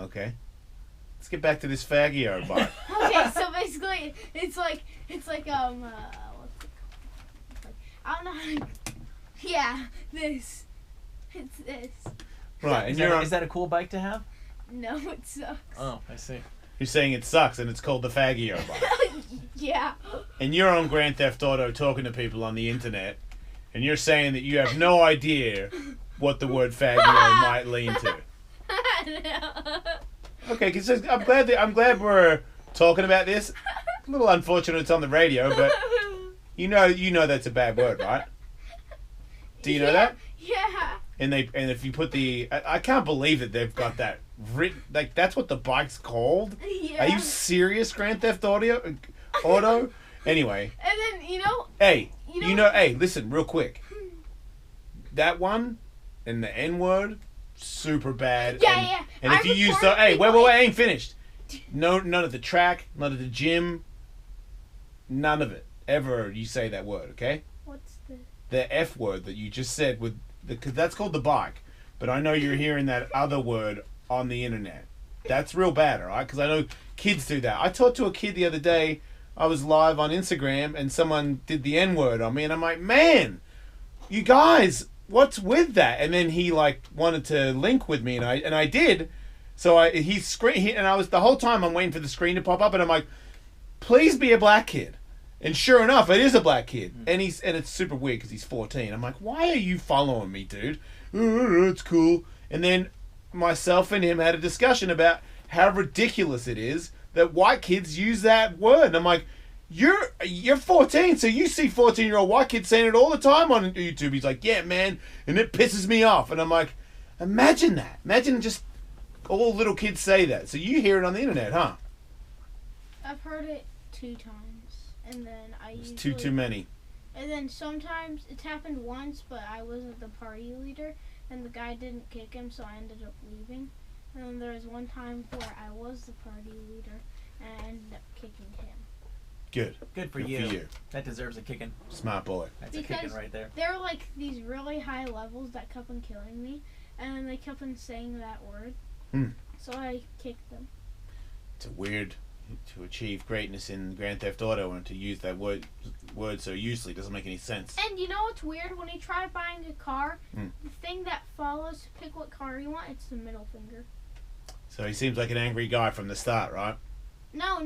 Okay. Let's get back to this faggio bike. Okay, so basically, it's like what's it called? It's like, I don't know how to, yeah, this. It's this. Right, and Is that a cool bike to have? No, it sucks. Oh, I see. you're saying it sucks and it's called the faggio bike. Yeah. And you're on Grand Theft Auto talking to people on the internet, and you're saying that you have no idea what the word faggio might lean to. No. Okay, because I'm glad we're talking about this. A little unfortunate it's on the radio, but you know that's a bad word, right? Do you know that? Yeah. And if you put I can't believe that they've got that written, like that's what the bike's called. Yeah. Are you serious, Grand Theft Auto? Anyway. And then Hey, hey, listen, real quick. That one and the N word, super bad. Yeah. And if you use wait, I ain't finished. No, none of the track, none of the gym, none of it ever. You say that word, okay? What's The F word that you just said because that's called the bike. But I know you're hearing that other word on the internet. That's real bad, all right? Because I know kids do that. I talked to a kid the other day. I was live on Instagram and someone did the N word on me, and I'm like, man, you guys, what's with that? And then he wanted to link with me, and I did. So I was the whole time I'm waiting for the screen to pop up, and I'm like, please be a black kid. And sure enough, it is a black kid, and it's super weird because he's 14. I'm like, why are you following me, dude? It's cool. And then myself and him had a discussion about how ridiculous it is that white kids use that word. And I'm like, you're 14, so you see 14-year-old white kids saying it all the time on YouTube. He's like, yeah, man, and it pisses me off. And I'm like, imagine that. Imagine just all little kids say that. So you hear it on the internet, huh? I've heard it 2 times. And then It's too many. And then sometimes it's happened once, but I wasn't the party leader, and the guy didn't kick him, so I ended up leaving. And then there was one time where I was the party leader, and I ended up kicking him. Good for you. That deserves a kicking. Smart boy. That's a kicking right there. There were these really high levels that kept on killing me, and then they kept on saying that word. So I kicked them. It's a weird. To achieve greatness in Grand Theft Auto and to use that word so uselessly doesn't make any sense. And you know what's weird? When you try buying a car, the thing that follows to pick what car you want, it's the middle finger. So he seems like an angry guy from the start, right? No.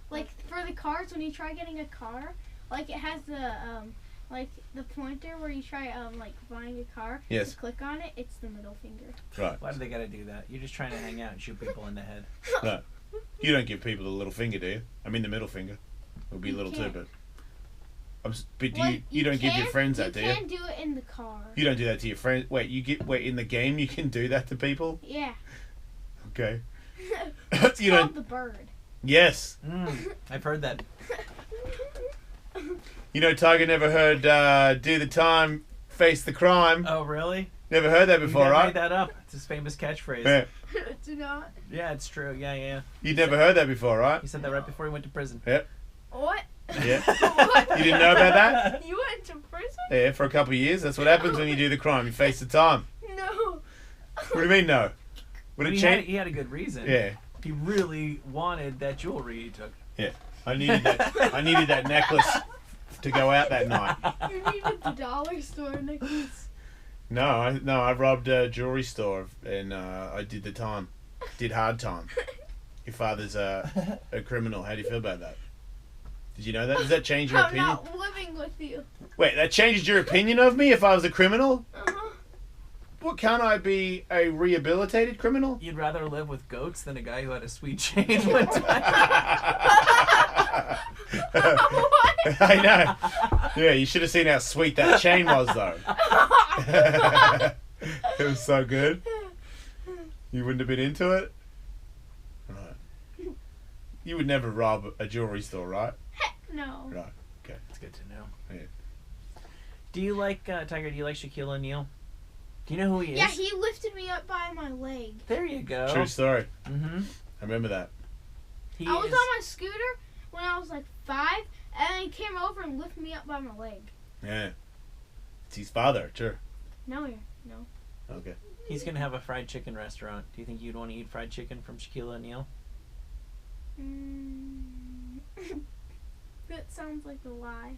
Like for the cars, when you try getting a car, it has the pointer where you try buying a car. Yes. You click on it, it's the middle finger. Right. Why do they gotta do that? You're just trying to hang out and shoot people in the head. No. You don't give people the little finger, do you? I mean the middle finger. It would be little too, but. You don't give your friends that, do you? You can do it in the car. You don't do that to your friends. Wait, in the game you can do that to people? Yeah. Okay. It's called the bird. Yes. I've heard that. You know, Tiger never heard do the time, face the crime. Oh, really? Never heard that before, right? Made that up. It's his famous catchphrase. Yeah. Do not. Yeah, it's true. Yeah. You'd never heard that before, right? He said that right before he went to prison. Yep. What? Yeah. What? You didn't know about that? You went to prison? Yeah, for a couple of years. That's what happens when you do the crime. You face the time. No. What do you mean, no? Would it change? He had a good reason. Yeah. He really wanted that jewelry he took. Yeah. I needed that necklace to go out that night. You needed the dollar store necklace. No, I robbed a jewelry store and I did the time. Did hard time. Your father's a criminal. How do you feel about that? Did you know that? Does that change your opinion? I'm not living with you. Wait, that changes your opinion of me if I was a criminal? Uh-huh. What, can't I be a rehabilitated criminal? You'd rather live with goats than a guy who had a sweet chain one time. I know. Yeah, you should have seen how sweet that chain was, though. It was so good. You wouldn't have been into it? Right. You would never rob a jewelry store, right? Heck no. Right. Okay. It's good to know. Yeah. Do you like, Tiger, do you like Shaquille O'Neal? Do you know who he is? Yeah, he lifted me up by my leg. There you go. True story. Mm-hmm. I remember that. I was on my scooter when I was 5, and he came over and lifted me up by my leg. Yeah. It's his father, sure. No. Okay. He's gonna have a fried chicken restaurant. Do you think you'd want to eat fried chicken from Shaquille O'Neal? That sounds like a lie.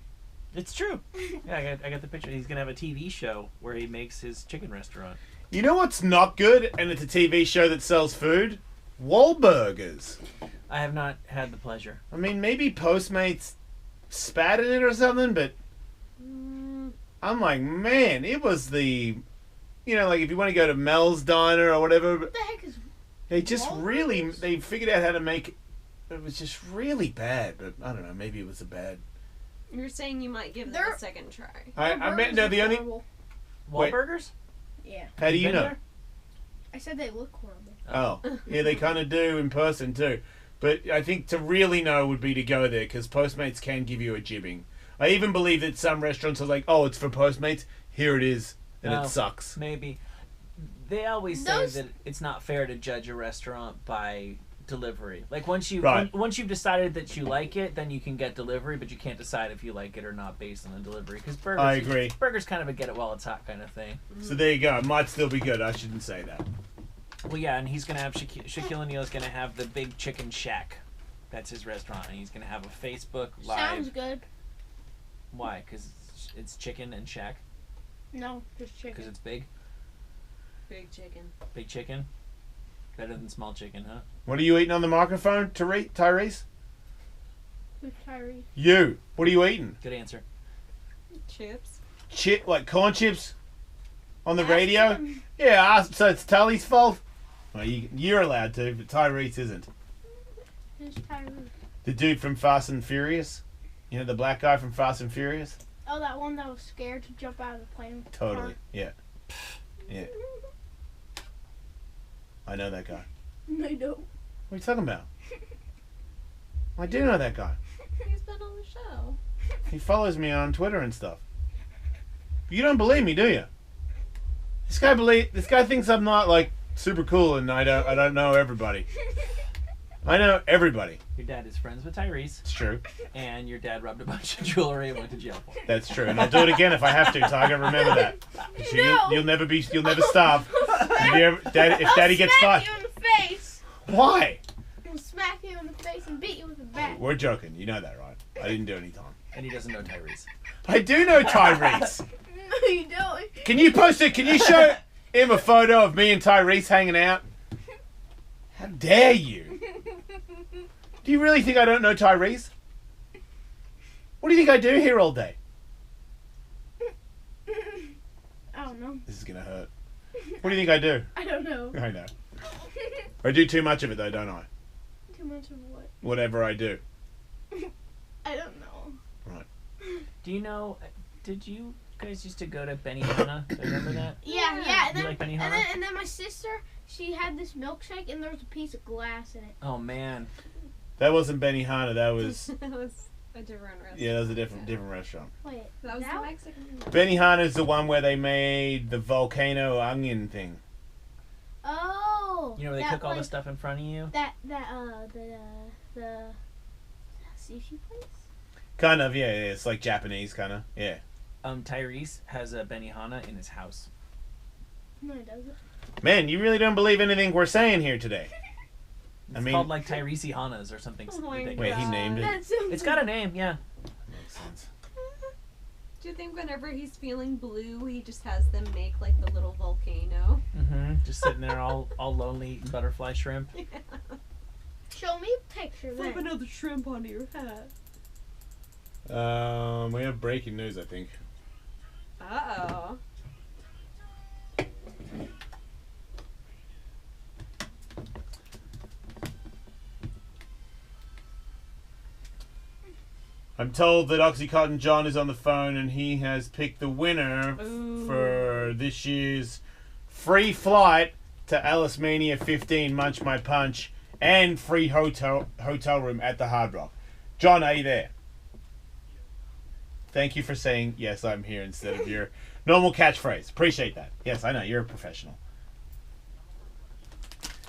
It's true. Yeah, I got the picture. He's gonna have a TV show where he makes his chicken restaurant. You know what's not good, and it's a TV show that sells food? Wahlburgers. I have not had the pleasure. I mean, maybe Postmates spat in it or something, but I'm like, man, it was the, you know, like if you want to go to Mel's Diner or whatever, What the heck is they just Wahlburgers? really, they figured out how to make it. It was just really bad, but I don't know, maybe it was a bad. You're saying you might give them They're- a second try. I meant, no, the only, horrible. Wait. Wahlburgers? Yeah. how do you Been know? there? I said they look horrible. Oh, yeah, they kind of do in person too. But I think to really know would be to go there, because Postmates can give you a jibbing. I even believe that some restaurants are like, oh, it's for Postmates, here it is, and Oh. it sucks. Maybe. They always say Those- that it's not fair to judge a restaurant by delivery. Like once you Right. once you've decided that you like it, then you can get delivery, but you can't decide if you like it or not based on the delivery. Because burgers, I agree. Burgers kind of a get it while it's hot kind of thing. So there you go. It might still be good. I shouldn't say that. Well, yeah, and he's gonna have Shaquille O'Neal's gonna have the Big Chicken Shack. That's his restaurant, and he's gonna have a Facebook Live. Sounds good. Why? Because it's chicken and shack. No, just Because chicken. it's big. Big chicken. Big chicken. Better than small chicken, huh? What are you eating on the microphone, Tyrese? Who's Tyrese? You. What are you eating? Good answer. Chips. Like corn chips on the Ask radio? him. Yeah, so it's Tully's fault? Well, you're allowed to, but Tyrese isn't. Who's Tyrese? The dude from Fast and Furious? You know, the black guy from Fast and Furious? Oh, that one that was scared to jump out of the plane. with the Totally. car. Yeah. Yeah. I know that guy. I know. What are you talking about? I do know that guy. He's been on the show. He follows me on Twitter and stuff. You don't believe me, do you? This guy thinks I'm not like super cool, and I don't know everybody. I know everybody. Your dad is friends with Tyrese, It's true. and your dad robbed a bunch of jewelry and went to jail for it. That's true, and I'll do it again if I have to. Tiger, remember that. So No. you'll never stop. If Daddy gets I'll fired, smack you in the face. why? I'll smack you in the face and beat you with a bat. We're joking. You know that, right? I didn't do any time. And he doesn't know Tyrese. I do know Tyrese. No, you don't. Can you post it? Can you show him a photo of me and Tyrese hanging out? How dare you? Do you really think I don't know Tyrese? What do you think I do here all day? I don't know. This is gonna hurt. What do you think I do? I don't know. I know. I do too much of it though, don't I? Too much of what? Whatever I do. I don't know. Do you know? Did you guys used to go to Benihana? Do you remember that? Yeah, Yeah. yeah. And You then, like Benihana? and then my sister, she had this milkshake and there was a piece of glass in it. Oh man, That wasn't Benihana. That was That was a different restaurant. yeah. That was a different restaurant. Wait, That was that the one? Mexican one. Benihana is the one where they made the volcano onion thing. Oh. you know where they that, cook all the like, stuff in front of you? the sushi place. Kind of, yeah. It's like Japanese, kind of, yeah. Tyrese has a Benihana in his house. No, it doesn't. Man, you really don't believe anything we're saying here today. It's I mean- called like Tyrese Hanas or something. Oh my ridiculous. Wait, he God. named it. That's so It's got a name, yeah. Makes sense. Do you think whenever he's feeling blue, he just has them make like the little volcano? Just sitting there all lonely eating butterfly shrimp. Show me a picture Flip then. another shrimp onto your hat. We have breaking news, I think. Uh-oh. I'm told that Oxycontin John is on the phone and he has picked the winner Ooh. for this year's free flight to Ellis Mania 15 Munch My Punch and free hotel room at the Hard Rock. John, are you there? Thank you for saying yes, I'm here instead of your normal catchphrase. Appreciate that. Yes, I know you're a professional.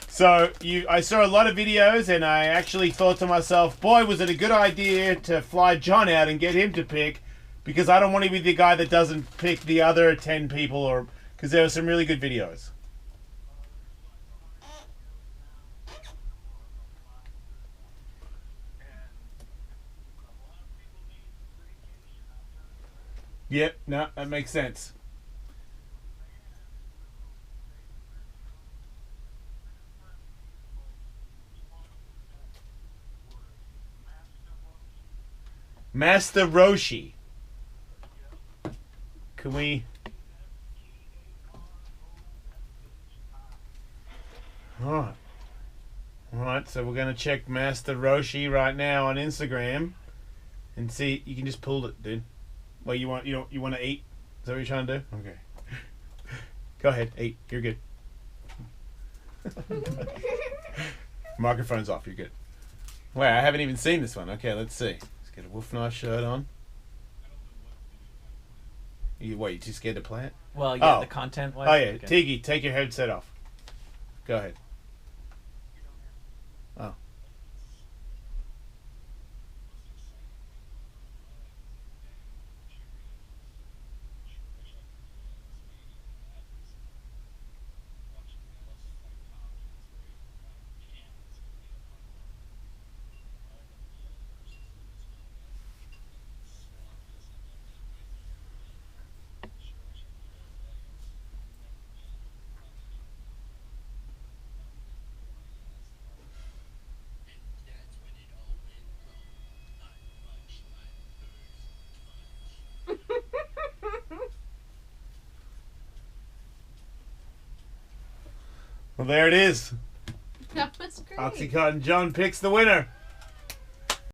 So I saw a lot of videos and I actually thought to myself, boy, was it a good idea to fly John out and get him to pick, because I don't want to be the guy that doesn't pick the other 10 people, or because there were some really good videos. Yep, no, that makes sense. Master Roshi. Can we... Alright. Alright, so we're going to check Master Roshi right now on Instagram. And see, you can just pull it, dude. Well, you want to eat? Is that what you're trying to do? Okay. Go ahead, eat. You're good. Microphone's off. You're good. Wait, I haven't even seen this one. Okay, let's see. Let's get a Wolf Knife shirt on. You too scared to play it? Well, yeah, Oh. the content was. Oh yeah, Okay. Tiggy, take your headset off. Go ahead. Oh. Well, there it is. That was great. Oxycontin John picks the winner.